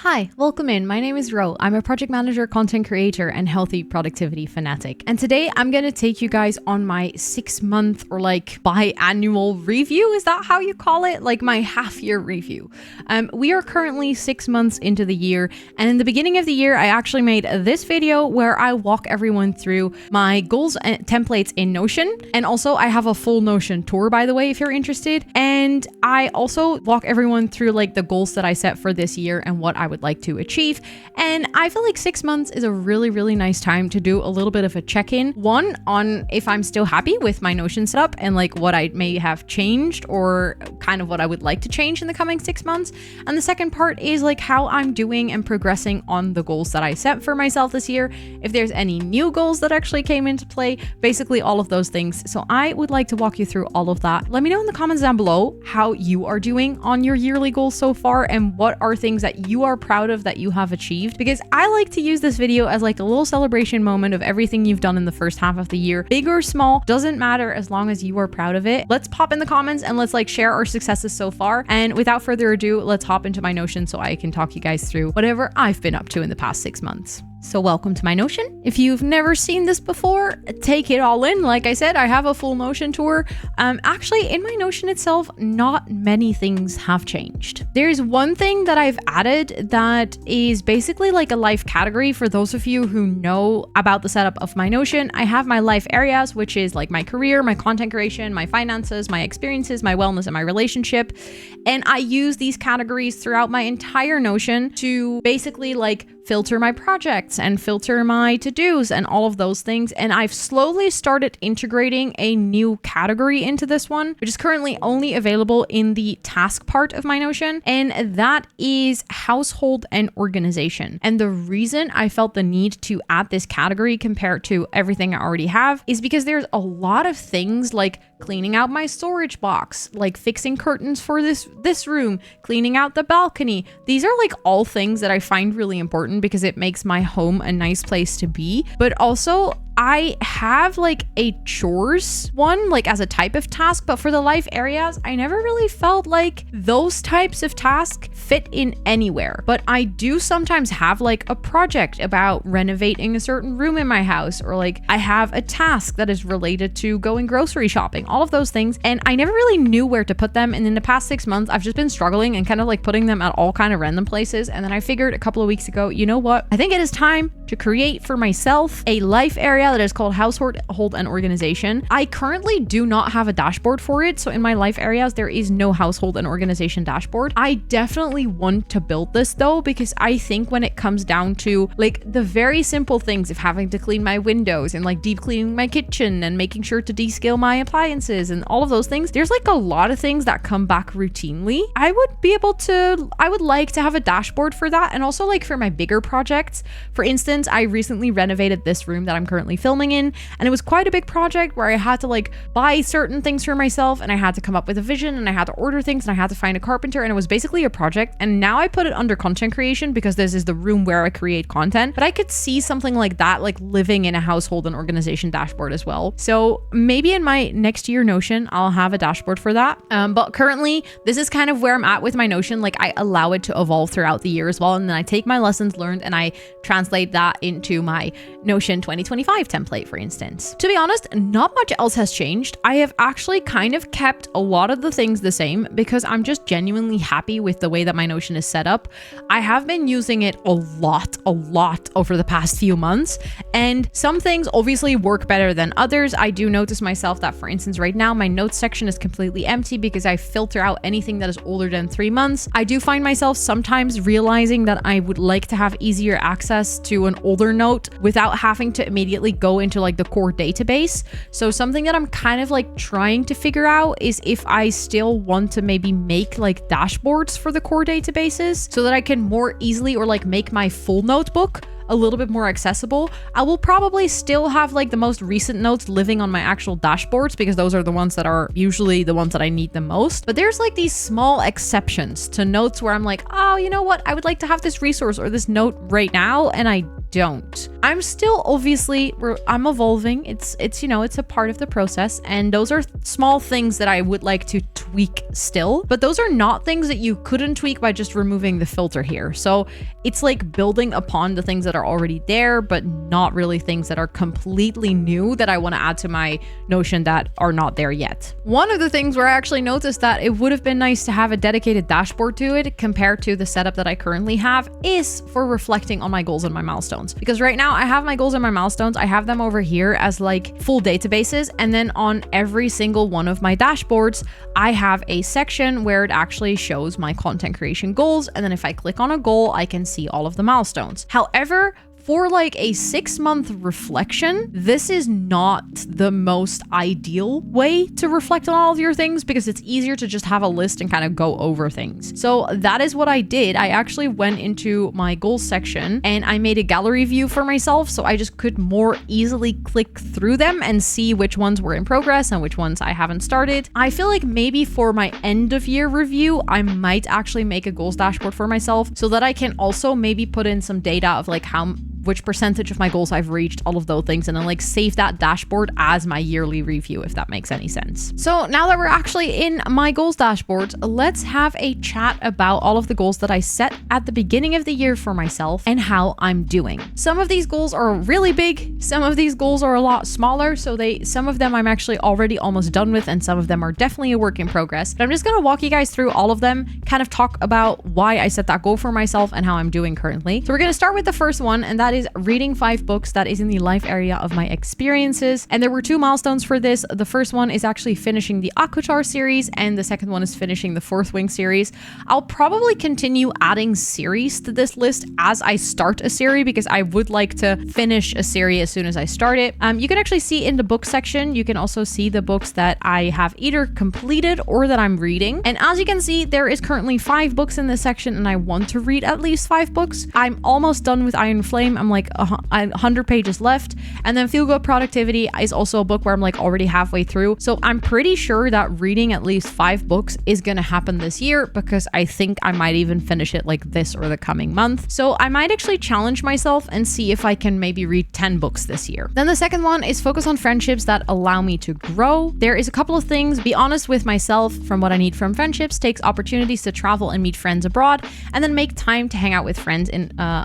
Hi, welcome in. My name is Ro. I'm a project manager, content creator, and healthy productivity fanatic. And today I'm going to take you guys on my 6-month or like biannual review. Is that how you call it? Like my half-year review. We are currently 6 months into the year. And in the beginning of the year, I actually made this video where I walk everyone through my goals and templates in Notion. And also I have a full Notion tour, by the way, if you're interested. And I also walk everyone through like the goals that I set for this year and what I would like to achieve. And I feel like 6 months is a really nice time to do a little bit of a check-in. One, on if I'm still happy with my Notion setup and like what I may have changed or kind of what I would like to change in the coming 6 months. And the second part is like how I'm doing and progressing on the goals that I set for myself this year. If there's any new goals that actually came into play, basically all of those things. So I would like to walk you through all of that. Let me know in the comments down below how you are doing on your yearly goals so far and what are things that you are proud of that you have achieved, because I like to use this video as like a little celebration moment of everything you've done in the first half of the year. Big or small, doesn't matter as long as you are proud of it. Let's pop in the comments and let's like share our successes so far. And without further ado, let's hop into my Notion so I can talk you guys through whatever I've been up to in the past 6 months. So welcome to my Notion. If you've never seen this before, take it all in. Like I said, I have a full Notion tour. Actually, in my Notion itself, not many things have changed. There's one thing that I've added that is basically like a life category. For those of you who know about the setup of my Notion, I have my life areas, which is like my career, my content creation, my finances, my experiences, my wellness, and my relationship. And I use these categories throughout my entire Notion to basically like filter my projects and filter my to-dos and all of those things. And I've slowly started integrating a new category into this one, which is currently only available in the task part of my Notion. And that is household and organization. And the reason I felt the need to add this category compared to everything I already have is because there's a lot of things like cleaning out my storage box, like fixing curtains for this room, cleaning out the balcony. These are like all things that I find really important because it makes my home a nice place to be. But also I have like a chores one, like as a type of task, but for the life areas, I never really felt like those types of tasks fit in anywhere. But I do sometimes have like a project about renovating a certain room in my house, or like I have a task that is related to going grocery shopping, all of those things. And I never really knew where to put them. And in the past 6 months, I've just been struggling and kind of like putting them at all kind of random places. And then I figured a couple of weeks ago, you know what? I think it is time to create for myself a life area that is called household and organization. I currently do not have a dashboard for it. So in my life areas, there is no household and organization dashboard. I definitely want to build this though, because I think when it comes down to like the very simple things of having to clean my windows and like deep cleaning my kitchen and making sure to descale my appliances and all of those things, there's like a lot of things that come back routinely. I would like to have a dashboard for that. And also like for my bigger projects, for instance, I recently renovated this room that I'm currently filming in, and it was quite a big project where I had to like buy certain things for myself, and I had to come up with a vision, and I had to order things, and I had to find a carpenter, and it was basically a project. And now I put it under content creation because this is the room where I create content, but I could see something like that like living in a household and organization dashboard as well. So maybe in my next year Notion I'll have a dashboard for that, but currently this is kind of where I'm at with my Notion. Like I allow it to evolve throughout the year as well, and then I take my lessons learned and I translate that into my Notion 2025 template, for instance. To be honest, not much else has changed. I have actually kind of kept a lot of the things the same because I'm just genuinely happy with the way that my Notion is set up. I have been using it a lot over the past few months, and some things obviously work better than others. I do notice myself that, for instance, right now my notes section is completely empty because I filter out anything that is older than 3 months. I do find myself sometimes realizing that I would like to have easier access to an older note without having to immediately go into like the core database. So something that I'm kind of like trying to figure out is if I still want to maybe make like dashboards for the core databases so that I can more easily, or like make my full notebook a little bit more accessible. I will probably still have like the most recent notes living on my actual dashboards because those are the ones that are usually the ones that I need the most. But there's like these small exceptions to notes where I'm like, oh, you know what? I would like to have this resource or this note right now, and I don't. I'm still obviously, I'm evolving. It's a part of the process. And those are small things that I would like to tweak still, but those are not things that you couldn't tweak by just removing the filter here. So it's like building upon the things that are already there, but not really things that are completely new that I want to add to my Notion that are not there yet. One of the things where I actually noticed that it would have been nice to have a dedicated dashboard to it compared to the setup that I currently have is for reflecting on my goals and my milestones. Because right now I have my goals and my milestones. I have them over here as like full databases. And then on every single one of my dashboards, I have a section where it actually shows my content creation goals. And then if I click on a goal, I can see all of the milestones. However, for like a 6-month reflection, this is not the most ideal way to reflect on all of your things because it's easier to just have a list and kind of go over things. So that is what I did. I actually went into my goals section and I made a gallery view for myself so I just could more easily click through them and see which ones were in progress and which ones I haven't started. I feel like maybe for my end of year review, I might actually make a goals dashboard for myself so that I can also maybe put in some data of like which percentage of my goals I've reached, all of those things, and then like save that dashboard as my yearly review, if that makes any sense. So now that we're actually in my goals dashboard, let's have a chat about all of the goals that I set at the beginning of the year for myself and how I'm doing. Some of these goals are really big. Some of these goals are a lot smaller. So some of them I'm actually already almost done with, and some of them are definitely a work in progress. But I'm just going to walk you guys through all of them, kind of talk about why I set that goal for myself and how I'm doing currently. So we're going to start with the first one, and that is reading 5 books. That is in the life area of my experiences. And there were 2 milestones for this. The first one is actually finishing the Akutar series, and the second one is finishing the Fourth Wing series. I'll probably continue adding series to this list as I start a series because I would like to finish a series as soon as I start it. You can actually see in the book section, you can also see the books that I have either completed or that I'm reading. And as you can see, there is currently 5 books in this section, and I want to read at least 5 books. I'm almost done with Iron Flame. I'm like 100 pages left. And then Feel Good Productivity is also a book where I'm like already halfway through. So I'm pretty sure that reading at least 5 books is going to happen this year because I think I might even finish it like this or the coming month. So I might actually challenge myself and see if I can maybe read 10 books this year. Then the second one is focus on friendships that allow me to grow. There is a couple of things. Be honest with myself from what I need from friendships, takes opportunities to travel and meet friends abroad, and then make time to hang out with friends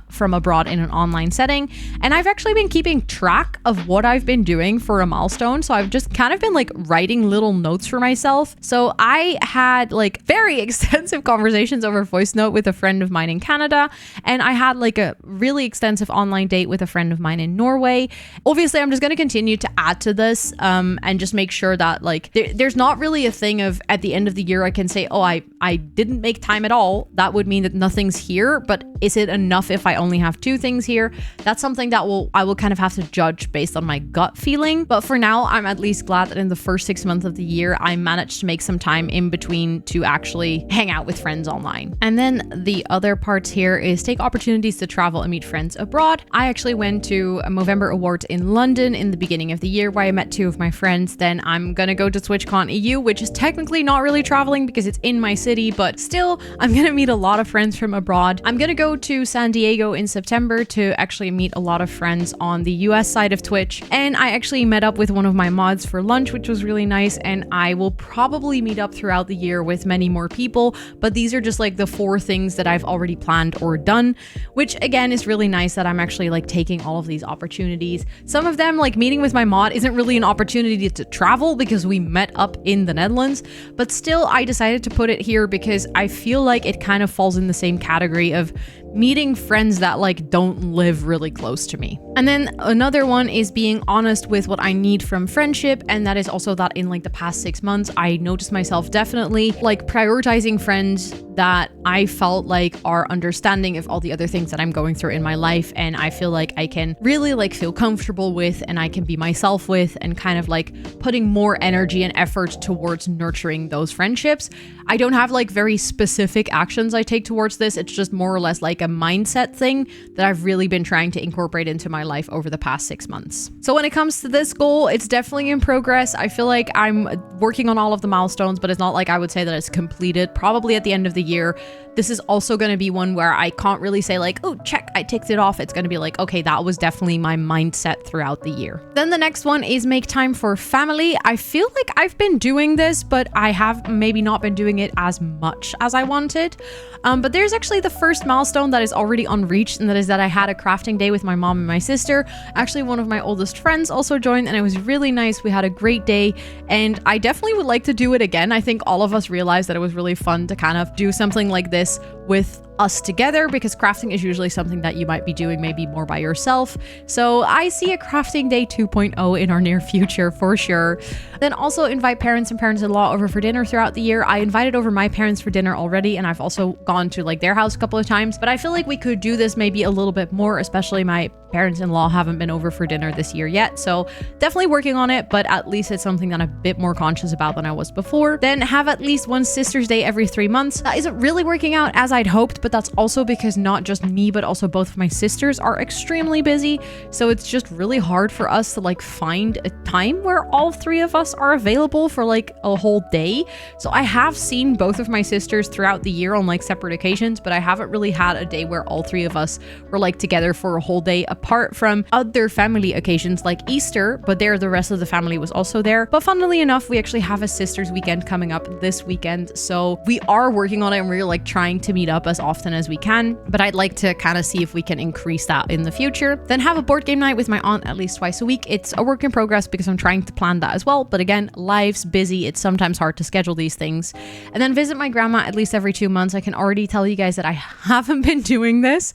from abroad in an online setting. And I've actually been keeping track of what I've been doing for a milestone. So I've just kind of been like writing little notes for myself. So I had like very extensive conversations over voice note with a friend of mine in Canada. And I had like a really extensive online date with a friend of mine in Norway. Obviously, I'm just going to continue to add to this and just make sure that like there's not really a thing of at the end of the year, I can say, oh, I didn't make time at all. That would mean that nothing's here. But is it enough if I only have 2 things here? That's something that I will kind of have to judge based on my gut feeling. But for now, I'm at least glad that in the first 6 months of the year, I managed to make some time in between to actually hang out with friends online. And then the other parts here is take opportunities to travel and meet friends abroad. I actually went to a Movember Awards in London in the beginning of the year where I met 2 of my friends. Then I'm going to go to TwitchCon EU, which is technically not really traveling because it's in my city, but still, I'm going to meet a lot of friends from abroad. I'm going to go to San Diego in September to actually meet a lot of friends on the US side of Twitch. And I actually met up with one of my mods for lunch, which was really nice. And I will probably meet up throughout the year with many more people. But these are just like the 4 things that I've already planned or done, which again is really nice that I'm actually like taking all of these opportunities. Some of them, like meeting with my mod, isn't really an opportunity to travel because we met up in the Netherlands. But still, I decided to put it here because I feel like it kind of falls in the same category of meeting friends that like don't live really close to me. And then another one is being honest with what I need from friendship. And that is also that in like the past 6 months, I noticed myself definitely like prioritizing friends that I felt like are understanding of all the other things that I'm going through in my life. And I feel like I can really like feel comfortable with, and I can be myself with, and kind of like putting more energy and effort towards nurturing those friendships. I don't have like very specific actions I take towards this. It's just more or less like a mindset thing that I've really been trying to incorporate into my life over the past 6 months. So when it comes to this goal, it's definitely in progress. I feel like I'm working on all of the milestones, but it's not like I would say that it's completed. Probably at the end of the the year, this is also going to be one where I can't really say like, oh, check, I ticked it off. It's going to be like, okay, that was definitely my mindset throughout the year. Then the next one is make time for family. I feel like I've been doing this, but I have maybe not been doing it as much as I wanted. But there's actually the first milestone that is already unreached, and that is that I had a crafting day with my mom and my sister. Actually, one of my oldest friends also joined, and it was really nice. We had a great day, and I definitely would like to do it again. I think all of us realized that it was really fun to kind of do something like this with us together, because crafting is usually something that you might be doing maybe more by yourself. So I see a crafting day 2.0 in our near future for sure. Then also invite parents and parents-in-law over for dinner throughout the year. I invited over my parents for dinner already, and I've also gone to like their house a couple of times, but I feel like we could do this maybe a little bit more, especially my parents-in-law haven't been over for dinner this year yet. So definitely working on it, but at least it's something that I'm a bit more conscious about than I was before. Then have at least one Sister's Day every 3 months. That isn't really working out as I'd hoped, but that's also because not just me, but also both of my sisters are extremely busy. So it's just really hard for us to like find a time where all 3 of us are available for like a whole day. So I have seen both of my sisters throughout the year on like separate occasions, but I haven't really had a day where all 3 of us were like together for a whole day, apart from other family occasions like Easter, but there the rest of the family was also there. But funnily enough, we actually have a sisters weekend coming up this weekend. So we are working on it, and we're like trying to meet up as often as we can, but I'd like to kind of see if we can increase that in the future. Then have a board game night with my aunt at least twice a week. It's a work in progress because I'm trying to plan that as well. But again, life's busy. It's sometimes hard to schedule these things. And then visit my grandma at least every 2 months. I can already tell you guys that I haven't been doing this.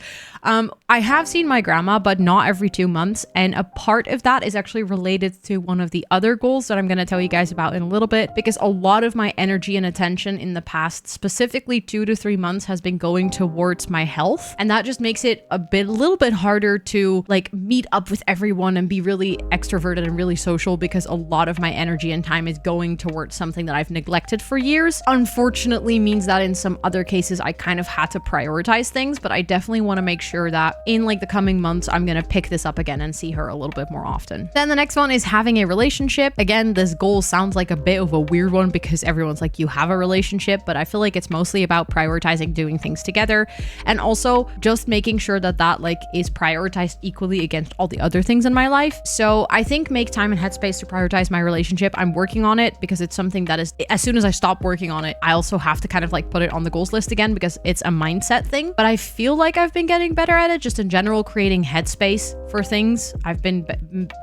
I have seen my grandma, but not every 2 months. And a part of that is actually related to one of the other goals that I'm going to tell you guys about in a little bit, because a lot of my energy and attention in the past, specifically 2 to 3 months, has been going towards my health. And that just makes it a little bit harder to like meet up with everyone and be really extroverted and really social, because a lot of my energy and time is going towards something that I've neglected for years. Unfortunately, means that in some other cases, I kind of had to prioritize things, but I definitely want to make sure that in like the coming months, I'm going to pick this up again and see her a little bit more often. Then the next one is having a relationship. Again, this goal sounds like a bit of a weird one because everyone's like, you have a relationship, but I feel like it's mostly about prioritizing doing things together, and also just making sure that that like is prioritized equally against all the other things in my life. So I think make time and headspace to prioritize my relationship. I'm working on it because it's something that is, as soon as I stop working on it, I also have to kind of like put it on the goals list again because it's a mindset thing. But I feel like I've been getting better at it, just in general, creating headspace for things. I've been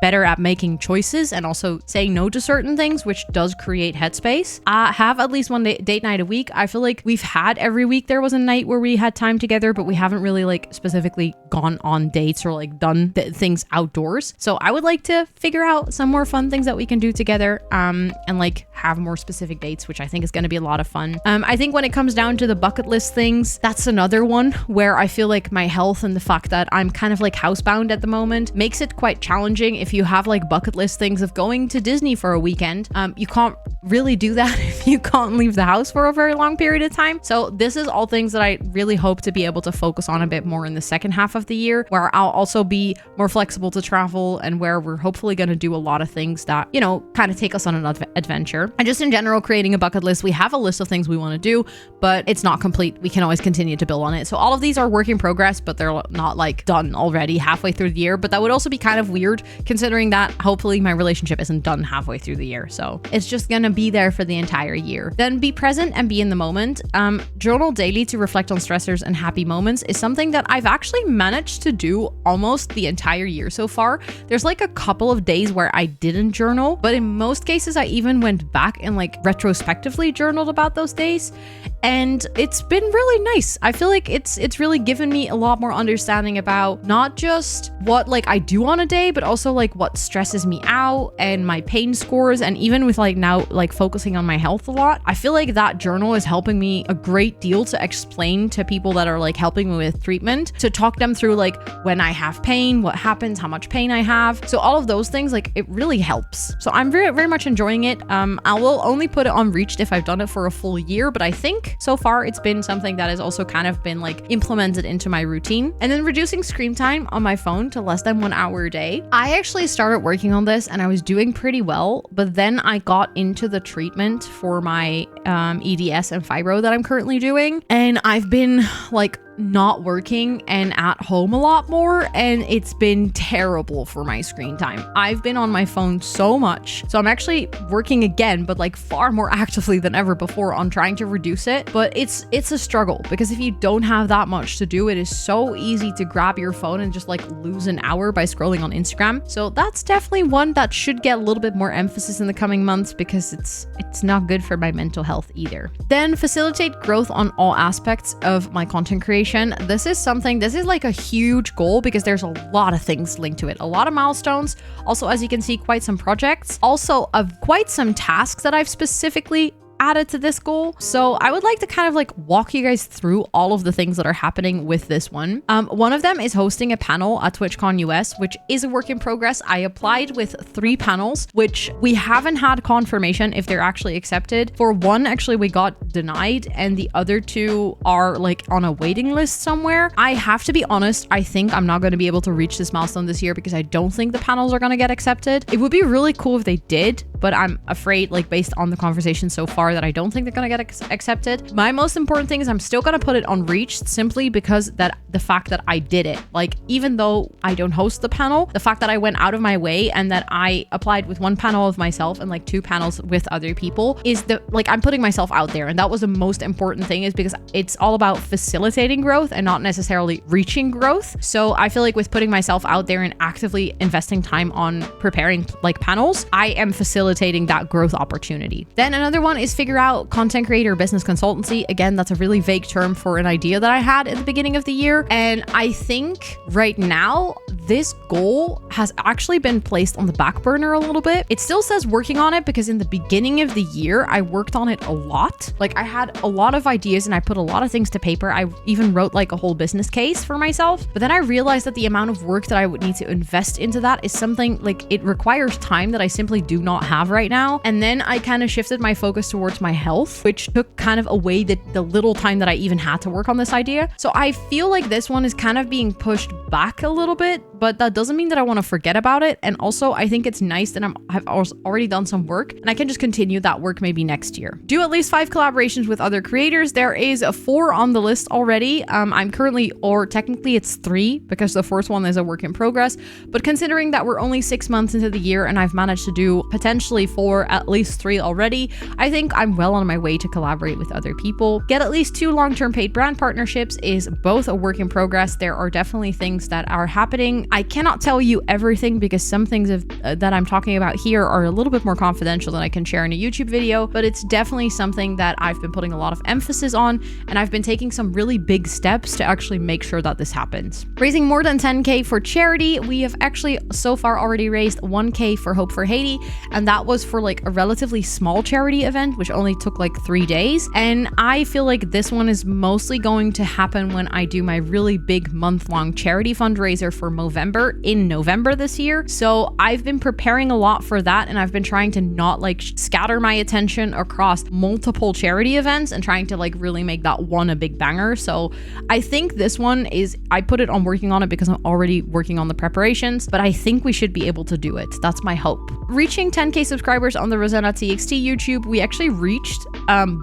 better at making choices and also saying no to certain things, which does create headspace. Have at least one date night a week. I feel like we've had every week there was a night where we had time together, but we haven't really like specifically gone on dates or like done things outdoors. So I would like to figure out some more fun things that we can do together, and like have more specific dates, which I think is going to be a lot of fun. I think when it comes down to the bucket list things, that's another one where I feel like my health and the fact that I'm kind of like housebound at the moment makes it quite challenging. If you have like bucket list things of going to Disney for a weekend, you can't really do that if you can't leave the house for a very long period of time. So this is all things that I really hope to be able to focus on a bit more in the second half of the year, where I'll also be more flexible to travel, and where we're hopefully going to do a lot of things that, you know, kind of take us on an adventure. And just in general, creating a bucket list. We have a list of things we want to do, but it's not complete. We can always continue to build on it. So all of these are work in progress, but they're not like done already halfway through the year. But that would also be kind of weird considering that hopefully my relationship isn't done halfway through the year. So it's just going to be there for the entire year. Then be present and be in the moment. Journal daily to reflect on stressors and happy moments is something that I've actually managed to do almost the entire year so far. There's like a couple of days where I didn't journal, but in most cases I even went back and like retrospectively journaled about those days, and it's been really nice. I feel like it's really given me a lot more understanding about not just what like I do on a day, but also like what stresses me out and my pain scores. And even with like now like focusing on my health a lot, I feel like that journal is helping me a great deal to explain to people that are like helping me with treatment, to talk them through like when I have pain, what happens, how much pain I have. So all of those things, like it really helps. So I'm very, very much enjoying it. I will only put it on Reached if I've done it for a full year, but I think so far it's been something that has also kind of been like implemented into my routine. routine. And then reducing screen time on my phone to less than 1 hour a day. I actually started working on this and I was doing pretty well, but then I got into the treatment for my EDS and fibro that I'm currently doing. And I've been like not working and at home a lot more, and it's been terrible for my screen time. I've been on my phone so much, so I'm actually working again, but like far more actively than ever before on trying to reduce it. But it's a struggle, because if you don't have that much to do, it is so easy to grab your phone and just like lose an hour by scrolling on Instagram. So that's definitely one that should get a little bit more emphasis in the coming months, because it's not good for my mental health either. Then facilitate growth on all aspects of my content creation. This is like a huge goal, because there's a lot of things linked to it, a lot of milestones. Also, as you can see, quite some projects, also quite some tasks that I've specifically added to this goal. So I would like to kind of like walk you guys through all of the things that are happening with this one. One of them is hosting a panel at TwitchCon US, which is a work in progress. I applied with 3 panels, which we haven't had confirmation if they're actually accepted. For one, actually, we got denied, and the other 2 are like on a waiting list somewhere. I have to be honest, I think I'm not going to be able to reach this milestone this year, because I don't think the panels are going to get accepted. It would be really cool if they did, but I'm afraid, like based on the conversation so far, that I don't think they're gonna get accepted. My most important thing is I'm still gonna put it on Reached, simply because that the fact that I did it, like even though I don't host the panel, the fact that I went out of my way and that I applied with 1 panel of myself and like 2 panels with other people, is I'm putting myself out there. And that was the most important thing, is because it's all about facilitating growth and not necessarily reaching growth. So I feel like with putting myself out there and actively investing time on preparing like panels, I am facilitating that growth opportunity. Then another one is figure out content creator business consultancy. Again, that's a really vague term for an idea that I had at the beginning of the year. And I think right now, this goal has actually been placed on the back burner a little bit. It still says working on it, because in the beginning of the year, I worked on it a lot. Like I had a lot of ideas and I put a lot of things to paper. I even wrote like a whole business case for myself. But then I realized that the amount of work that I would need to invest into that is something like it requires time that I simply do not have right now. And then I kind of shifted my focus towards my health, which took kind of away the little time that I even had to work on this idea. So I feel like this one is kind of being pushed back a little bit, but that doesn't mean that I want to forget about it. And also I think it's nice that I've already done some work and I can just continue that work maybe next year. Do at least 5 collaborations with other creators. There is 4 on the list already. I'm currently, or technically it's 3, because the 4th one is a work in progress. But considering that we're only 6 months into the year and I've managed to do potentially 4, at least 3 already, I think I'm well on my way to collaborate with other people. Get at least 2 long-term paid brand partnerships is both a work in progress. There are definitely things that are happening. I cannot tell you everything, because some things that I'm talking about here are a little bit more confidential than I can share in a YouTube video, but it's definitely something that I've been putting a lot of emphasis on, and I've been taking some really big steps to actually make sure that this happens. Raising more than 10K for charity. We have actually so far already raised 1K for Hope for Haiti, and that was for like a relatively small charity event, which only took like 3 days. And I feel like this one is mostly going to happen when I do my really big month-long charity fundraiser for Movember in November this year. So I've been preparing a lot for that, and I've been trying to not like scatter my attention across multiple charity events and trying to like really make that one a big banger. So I think this one is, I put it on working on it because I'm already working on the preparations, but I think we should be able to do it. That's my hope. Reaching 10K subscribers on the Rosannatxt YouTube, we actually reached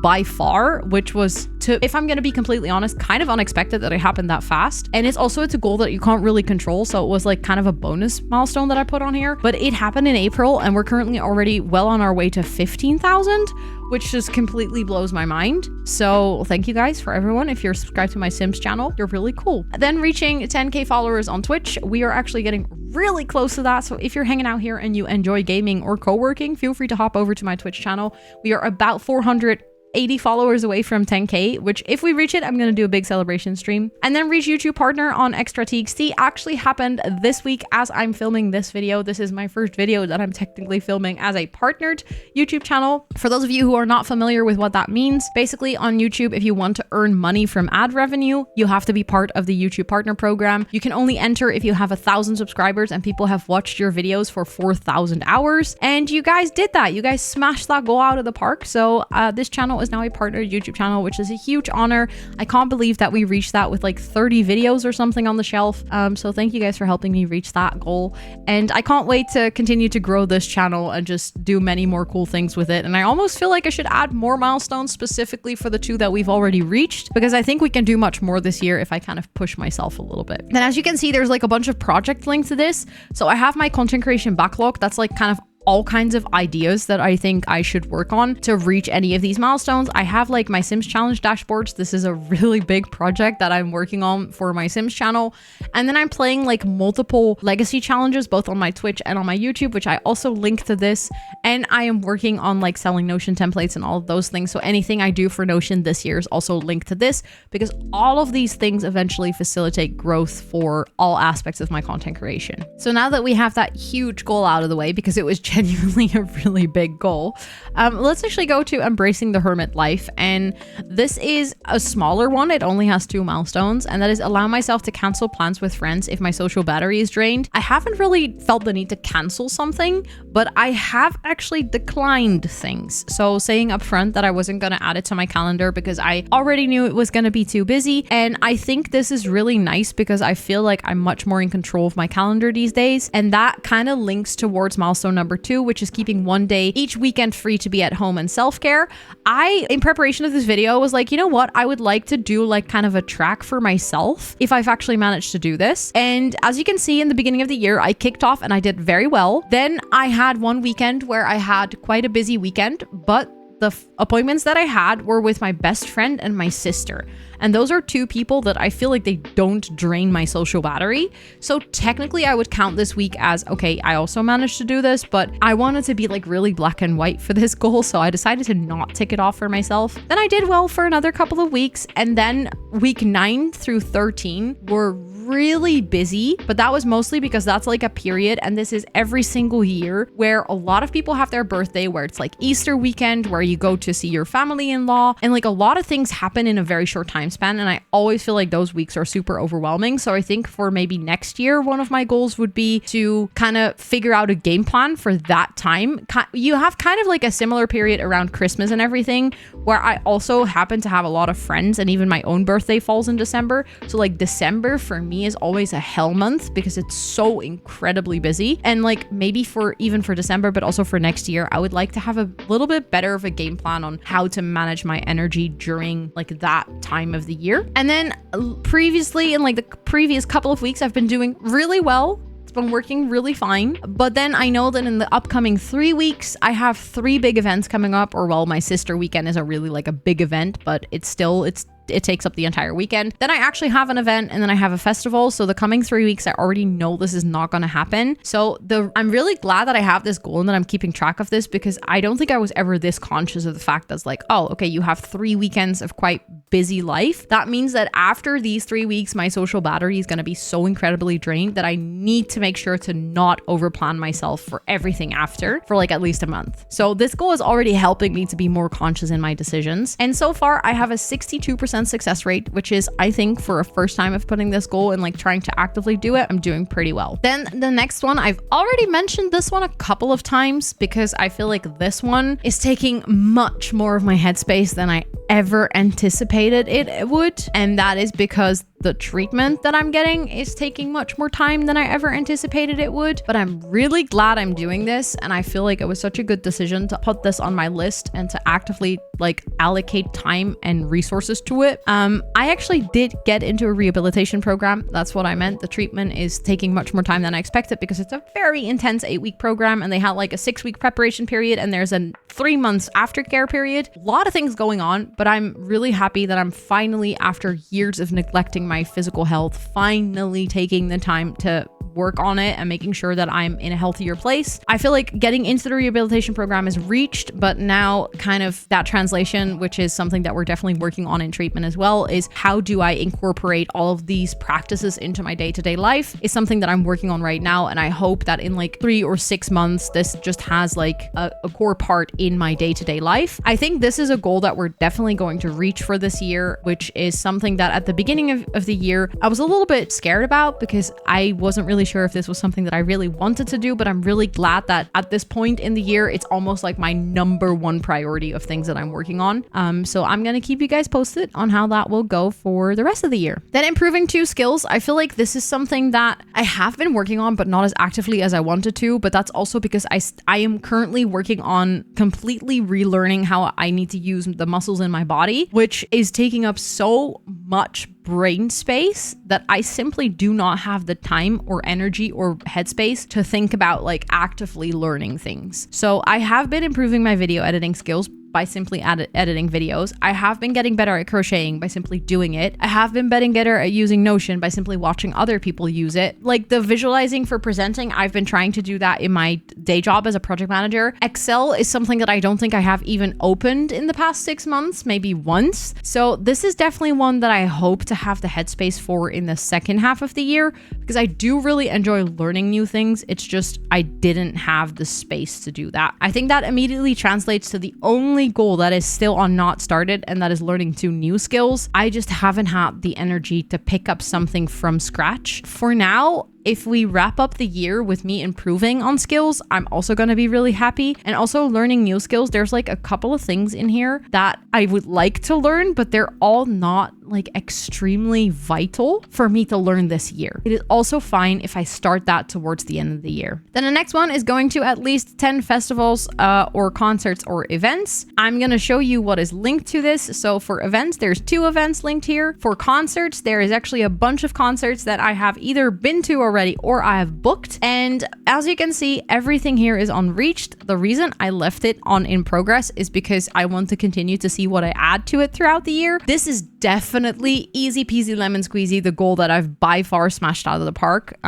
by far, which was, if I'm going to be completely honest, kind of unexpected that it happened that fast. And it's a goal that you can't really control. So it was like kind of a bonus milestone that I put on here, but it happened in April and we're currently already well on our way to 15,000, which just completely blows my mind. So thank you guys for everyone. If you're subscribed to my Sims channel, you're really cool. Then reaching 10K followers on Twitch. We are actually getting really close to that. So if you're hanging out here and you enjoy gaming or co-working, feel free to hop over to my Twitch channel. We are about 480 followers away from 10K, which if we reach it, I'm going to do a big celebration stream. And then reach YouTube partner on ELSWHERE actually happened this week as I'm filming this video. This is my first video that I'm technically filming as a partnered YouTube channel. For those of you who are not familiar with what that means, basically on YouTube, if you want to earn money from ad revenue, you have to be part of the YouTube partner program. You can only enter if you have 1,000 subscribers and people have watched your videos for 4,000 hours. And you guys did that. You guys smashed that goal out of the park. So this channel channel is now a partnered YouTube channel, which is a huge honor. I can't believe that we reached that with like 30 videos or something on the shelf. So thank you guys for helping me reach that goal. And I can't wait to continue to grow this channel and just do many more cool things with it. And I almost feel like I should add more milestones specifically for the 2 that we've already reached, because I think we can do much more this year if I kind of push myself a little bit. Then as you can see, there's like a bunch of project links to this. So I have my content creation backlog. That's like kind of all kinds of ideas that I think I should work on to reach any of these milestones. I have like my Sims challenge dashboards. This is a really big project that I'm working on for my Sims channel. And then I'm playing like multiple legacy challenges, both on my Twitch and on my YouTube, which I also link to this. And I am working on like selling Notion templates and all of those things. So anything I do for Notion this year is also linked to this, because all of these things eventually facilitate growth for all aspects of my content creation. So now that we have that huge goal out of the way, because it was genuinely a really big goal, let's actually go to embracing the hermit life. And this is a smaller one. It only has 2 milestones, and that is allow myself to cancel plans with friends if my social battery is drained. I haven't really felt the need to cancel something, but I have actually declined things. So saying upfront that I wasn't going to add it to my calendar because I already knew it was going to be too busy. And I think this is really nice because I feel like I'm much more in control of my calendar these days. And that kind of links towards milestone number 2, which is keeping one day each weekend free to be at home and self-care. I, in preparation of this video, was like, you know what? I would like to do like kind of a track for myself if I've actually managed to do this. And as you can see, in the beginning of the year, I kicked off and I did very well. Then I had one weekend where I had quite a busy weekend, but the appointments that I had were with my best friend and my sister. And those are 2 people that I feel like they don't drain my social battery. So technically I would count this week as, okay, I also managed to do this, but I wanted to be like really black and white for this goal. So I decided to not tick it off for myself. Then I did well for another couple of weeks. And then week 9 through 13 were really busy, but that was mostly because that's like a period, and this is every single year, where a lot of people have their birthday, where it's like Easter weekend, where you go to see your family-in-law, and like a lot of things happen in a very short time span, and I always feel like those weeks are super overwhelming. So I think for maybe next year, one of my goals would be to kind of figure out a game plan for that time. You have kind of like a similar period around Christmas and everything, where I also happen to have a lot of friends, and even my own birthday falls in December. So like December for me is always a hell month because it's so incredibly busy. And like maybe even for December, but also for next year, I would like to have a little bit better of a game plan on how to manage my energy during like that time of the year. And then previously, in like the previous couple of weeks, I've been doing really well. It's been working really fine. But then I know that in the upcoming 3 weeks, I have 3 big events coming up, or well, my sister weekend is a really like a big event, but it takes up the entire weekend. Then I actually have an event, and then I have a festival. So the coming 3 weeks, I already know this is not going to happen. So I'm really glad that I have this goal and that I'm keeping track of this, because I don't think I was ever this conscious of the fact that's like, oh, okay, you have 3 weekends of quite busy life. That means that after these 3 weeks, my social battery is going to be so incredibly drained that I need to make sure to not overplan myself for everything after for like at least a month. So this goal is already helping me to be more conscious in my decisions. And so far I have a 62% success rate, which is, I think, for a first time of putting this goal and like trying to actively do it, I'm doing pretty well. Then the next one, I've already mentioned this one a couple of times because I feel like this one is taking much more of my headspace than I ever anticipated it would. And that is because the treatment that I'm getting is taking much more time than I ever anticipated it would. But I'm really glad I'm doing this, and I feel like it was such a good decision to put this on my list and to actively like allocate time and resources to it. I actually did get into a rehabilitation program. That's what I meant. The treatment is taking much more time than I expected because it's a very intense 8-week program, and they had like a 6-week preparation period, and there's a 3 months aftercare period. A lot of things going on, but I'm really happy that I'm finally, after years of neglecting my physical health, finally taking the time to work on it and making sure that I'm in a healthier place. I feel like getting into the rehabilitation program is reached, but now kind of that translation, which is something that we're definitely working on in treatment as well, is how do I incorporate all of these practices into my day-to-day life is something that I'm working on right now. And I hope that in like 3 or 6 months, this just has like a core part in my day-to-day life. I think this is a goal that we're definitely going to reach for this year, which is something that at the beginning of the year, I was a little bit scared about because I wasn't really sure if this was something that I really wanted to do, but I'm really glad that at this point in the year, it's almost like my number one priority of things that I'm working on. So I'm going to keep you guys posted on how that will go for the rest of the year. Then improving 2 skills. I feel like this is something that I have been working on, but not as actively as I wanted to. But that's also because I am currently working on completely relearning how I need to use the muscles in my body, which is taking up so much brain space that I simply do not have the time or energy or headspace to think about like actively learning things. So I have been improving my video editing skills by simply editing videos. I have been getting better at crocheting by simply doing it. I have been getting better at using Notion by simply watching other people use it. Like the visualizing for presenting, I've been trying to do that in my day job as a project manager. Excel is something that I don't think I have even opened in the past 6 months, maybe once. So this is definitely one that I hope to have the headspace for in the second half of the year, because I do really enjoy learning new things. It's just I didn't have the space to do that. I think that immediately translates to the only goal that is still on not started, and that is learning 2 new skills. I just haven't had the energy to pick up something from scratch. For now, if we wrap up the year with me improving on skills, I'm also going to be really happy. And also learning new skills, there's like a couple of things in here that I would like to learn, but they're all not like extremely vital for me to learn this year. It is also fine if I start that towards the end of the year. Then the next one is going to at least 10 festivals or concerts or events. I'm going to show you what is linked to this. So for events, there's 2 events linked here. For concerts, there is actually a bunch of concerts that I have either been to already or I have booked. And as you can see, everything here is on reached. The reason I left it on in progress is because I want to continue to see what I add to it throughout the year. This is definitely easy peasy lemon squeezy, the goal that I've by far smashed out of the park,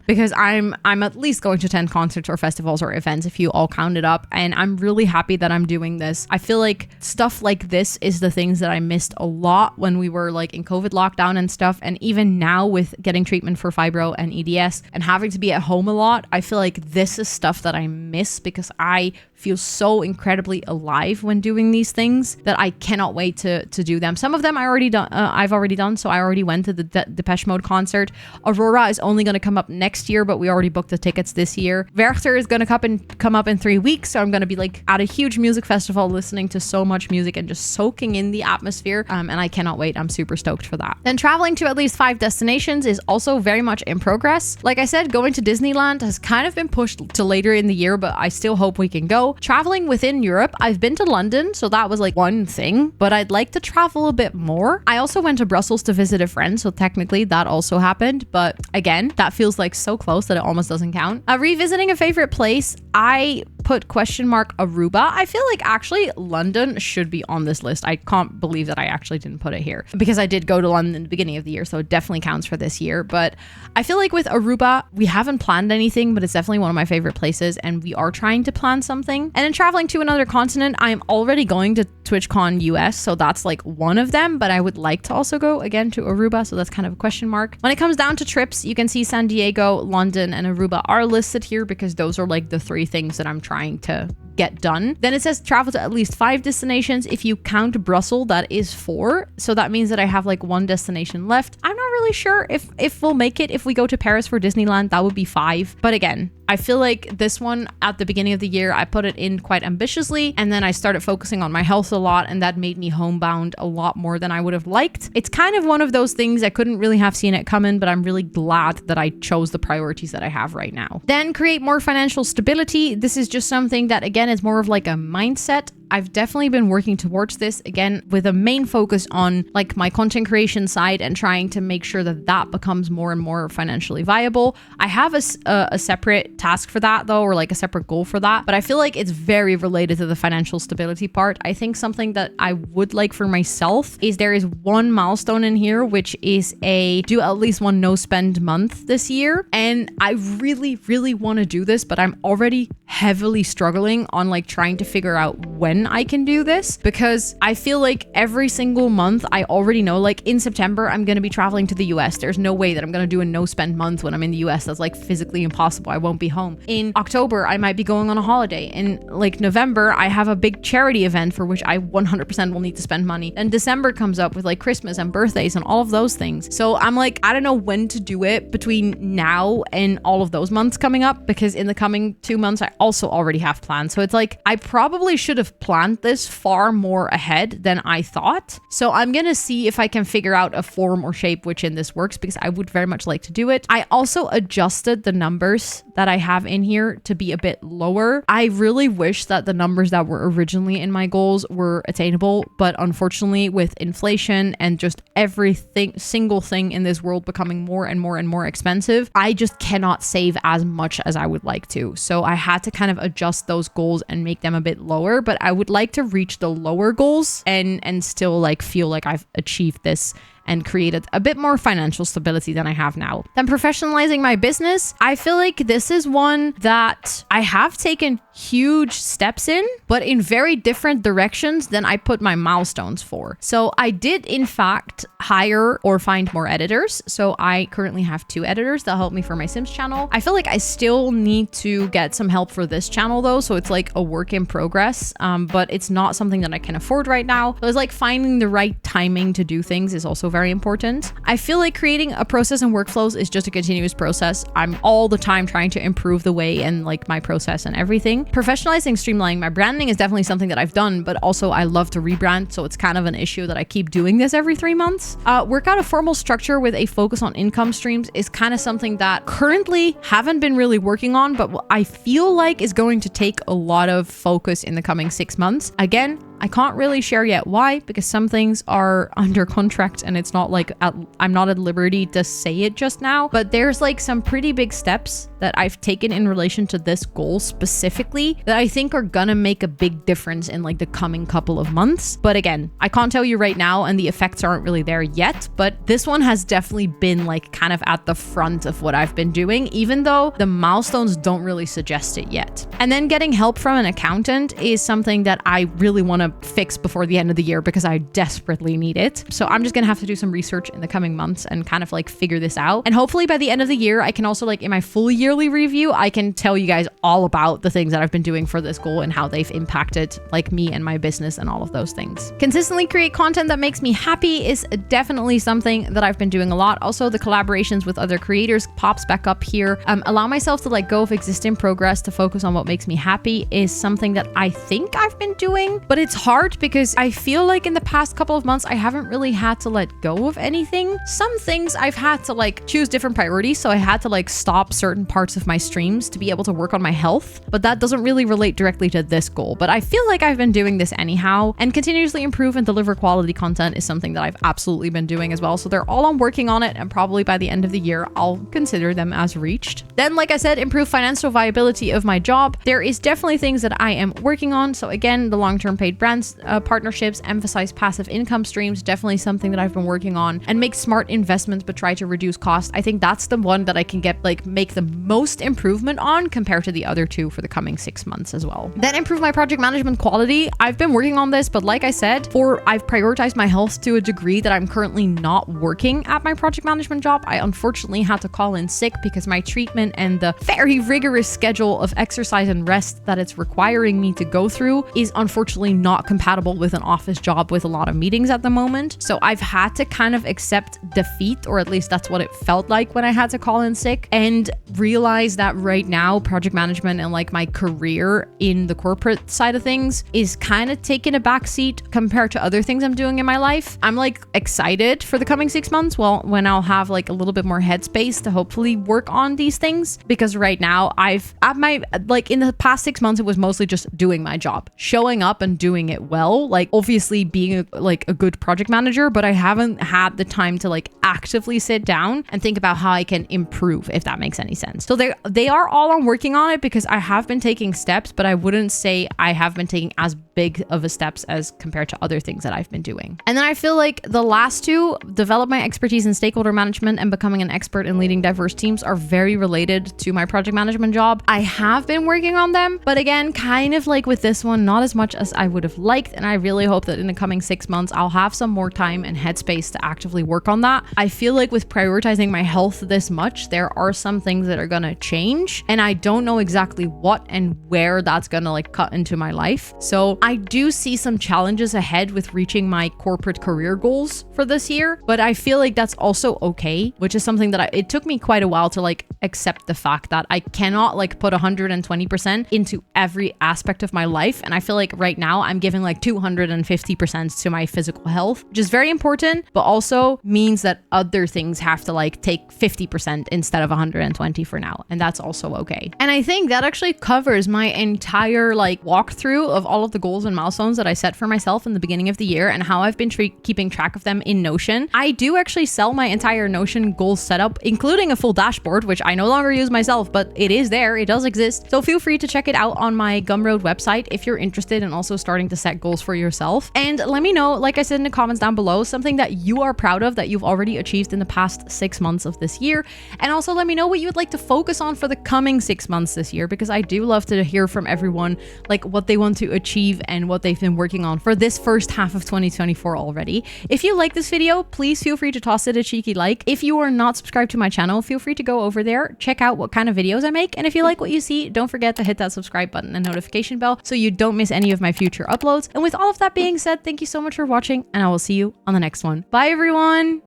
because I'm at least going to 10 concerts or festivals or events if you all count it up, and I'm really happy that I'm doing this. I feel like stuff like this is the things that I missed a lot when we were like in COVID lockdown and stuff, and even now with getting treatment for fibro and EDS and having to be at home a lot, I feel like this is stuff that I miss because I feel so incredibly alive when doing these things that I cannot wait to do them. Some of them I've already done. So I already went to the Depeche Mode concert. Aurora is only going to come up next year, but we already booked the tickets this year. Werchter is going to come up in 3 weeks. So I'm going to be like at a huge music festival listening to so much music and just soaking in the atmosphere. And I cannot wait. I'm super stoked for that. Then traveling to at least 5 destinations is also very much in progress. Like I said, going to Disneyland has kind of been pushed to later in the year, but I still hope we can go. Traveling within Europe, I've been to London, so that was like one thing, but I'd like to travel a bit more. I also went to Brussels to visit a friend, so technically that also happened, but again, that feels like so close that it almost doesn't count. Revisiting a favorite place, I put Aruba. I feel like actually London should be on this list. I can't believe that I actually didn't put it here because I did go to London in the beginning of the year, so it definitely counts for this year. But I feel like with Aruba, we haven't planned anything, but it's definitely one of my favorite places and we are trying to plan something. And in traveling to another continent, I'm already going to TwitchCon US, so that's like one of them, but I would like to also go again to Aruba, so that's kind of a question mark. When it comes down to trips, you can see San Diego, London, and Aruba are listed here because those are like the 3 things that I'm trying to get done. Then it says travel to at least 5 destinations. If you count Brussels, that is 4. So that means that I have like 1 destination left. I'm not really sure if we'll make it. If we go to Paris for Disneyland, that would be 5. But again, I feel like this one at the beginning of the year, I put it in quite ambitiously, and then I started focusing on my health a lot, and that made me homebound a lot more than I would have liked. It's kind of one of those things I couldn't really have seen it coming, but I'm really glad that I chose the priorities that I have right now. Then create more financial stability. This is just something that, again, is more of like a mindset. I've definitely been working towards this, again, with a main focus on like my content creation side and trying to make sure that that becomes more and more financially viable. I have a separate task for that though, or like a separate goal for that, but I feel like it's very related to the financial stability part. I think something that I would like for myself is there is one milestone in here, which is do at least 1 no spend month this year. And I really, really want to do this, but I'm already heavily struggling on like trying to figure out when I can do this, because I feel like every single month I already know, like in September, I'm going to be traveling to the US. There's no way that I'm going to do a no spend month when I'm in the US. That's like physically impossible. I won't be home. In October, I might be going on a holiday. In like November, I have a big charity event for which I 100% will need to spend money. And December comes up with like Christmas and birthdays and all of those things. So I'm like, I don't know when to do it between now and all of those months coming up, because in the coming 2 months, I also already have plans. So it's like, I probably should have planned this far more ahead than I thought. So I'm going to see if I can figure out a form or shape which in this works, because I would very much like to do it. I also adjusted the numbers that I have in here to be a bit lower. I really wish that the numbers that were originally in my goals were attainable, but unfortunately with inflation and just everything, single thing in this world becoming more and more and more expensive, I just cannot save as much as I would like to. So I had to kind of adjust those goals and make them a bit lower, but I would like to reach the lower goals and still like feel like I've achieved this and created a bit more financial stability than I have now. Then professionalizing my business, I feel like this is one that I have taken huge steps in, but in very different directions than I put my milestones for. So I did in fact hire or find more editors. So I currently have 2 editors that help me for my Sims channel. I feel like I still need to get some help for this channel though. So it's like a work in progress, but it's not something that I can afford right now. So it's like finding the right timing to do things is also very important. I feel like creating a process and workflows is just a continuous process. I'm all the time trying to improve the way and like my process and everything. Professionalizing, streamlining my branding is definitely something that I've done, but also I love to rebrand. So it's kind of an issue that I keep doing this every 3 months. Work out a formal structure with a focus on income streams is kind of something that currently haven't been really working on, but what I feel like is going to take a lot of focus in the coming 6 months. Again, I can't really share yet why, because some things are under contract and it's not like I'm not at liberty to say it just now, but there's like some pretty big steps that I've taken in relation to this goal specifically that I think are gonna make a big difference in like the coming couple of months. But again, I can't tell you right now and the effects aren't really there yet, but this one has definitely been like kind of at the front of what I've been doing, even though the milestones don't really suggest it yet. And then getting help from an accountant is something that I really want to fix before the end of the year because I desperately need it. So I'm just gonna have to do some research in the coming months and kind of like figure this out. And hopefully by the end of the year, I can also like in my full yearly review, I can tell you guys all about the things that I've been doing for this goal and how they've impacted like me and my business and all of those things. Consistently create content that makes me happy is definitely something that I've been doing a lot. Also, the collaborations with other creators pops back up here. Allow myself to let go of existing progress to focus on what makes me happy is something that I think I've been doing, but it's hard because I feel like in the past couple of months, I haven't really had to let go of anything. Some things I've had to like choose different priorities. So I had to like stop certain parts of my streams to be able to work on my health, but that doesn't really relate directly to this goal. But I feel like I've been doing this anyhow, and continuously improve and deliver quality content is something that I've absolutely been doing as well. So they're all on working on it, and probably by the end of the year, I'll consider them as reached. Then, like I said, improve financial viability of my job. There is definitely things that I am working on. So again, the long-term paid brands partnerships, emphasize passive income streams, definitely something that I've been working on, and make smart investments but try to reduce cost. I think that's the one that I can get like make the most improvement on compared to the other two for the coming 6 months as well. Then improve my project management quality. I've been working on this, but like I said, I've prioritized my health to a degree that I'm currently not working at my project management job. I unfortunately had to call in sick because my treatment and the very rigorous schedule of exercise and rest that it's requiring me to go through is unfortunately not compatible with an office job with a lot of meetings at the moment. So I've had to kind of accept defeat, or at least that's what it felt like when I had to call in sick, and realize that right now project management and like my career in the corporate side of things is kind of taking a backseat compared to other things I'm doing in my life. I'm like excited for the coming 6 months, well, when I'll have like a little bit more headspace to hopefully work on these things, because right now in the past 6 months, it was mostly just doing my job, showing up and doing it well, like obviously being a good project manager, but I haven't had the time to like actively sit down and think about how I can improve, if that makes any sense. So they are all on working on it because I have been taking steps, but I wouldn't say I have been taking as big of a steps as compared to other things that I've been doing. And then I feel like the last two, develop my expertise in stakeholder management and becoming an expert in leading diverse teams, are very related to my project management job. I have been working on them, but again, kind of like with this one, not as much as I would have liked. And I really hope that in the coming 6 months, I'll have some more time and headspace to actively work on that. I feel like with prioritizing my health this much, there are some things that are gonna change, and I don't know exactly what and where that's gonna like cut into my life. So I do see some challenges ahead with reaching my corporate career goals for this year, but I feel like that's also okay, which is something that it took me quite a while to like accept the fact that I cannot like put 120% into every aspect of my life. And I feel like right now I'm giving like 250% to my physical health, which is very important, but also means that other things have to like take 50% instead of 120 for now. And that's also okay. And I think that actually covers my entire like walkthrough of all of the goals and milestones that I set for myself in the beginning of the year and how I've been keeping track of them in Notion. I do actually sell my entire Notion goals setup, including a full dashboard, which I no longer use myself, but it is there. It does exist. So feel free to check it out on my Gumroad website if you're interested in also starting to set goals for yourself. And let me know, like I said in the comments down below, something that you are proud of that you've already achieved in the past 6 months of this year. And also let me know what you would like to focus on for the coming 6 months this year, because I do love to hear from everyone, like what they want to achieve and what they've been working on for this first half of 2024 already. If you like this video, please feel free to toss it a cheeky like. If you are not subscribed to my channel, feel free to go over there, check out what kind of videos I make. And if you like what you see, don't forget to hit that subscribe button and notification bell so you don't miss any of my future uploads. And with all of that being said, thank you so much for watching, and I will see you on the next one. Bye everyone.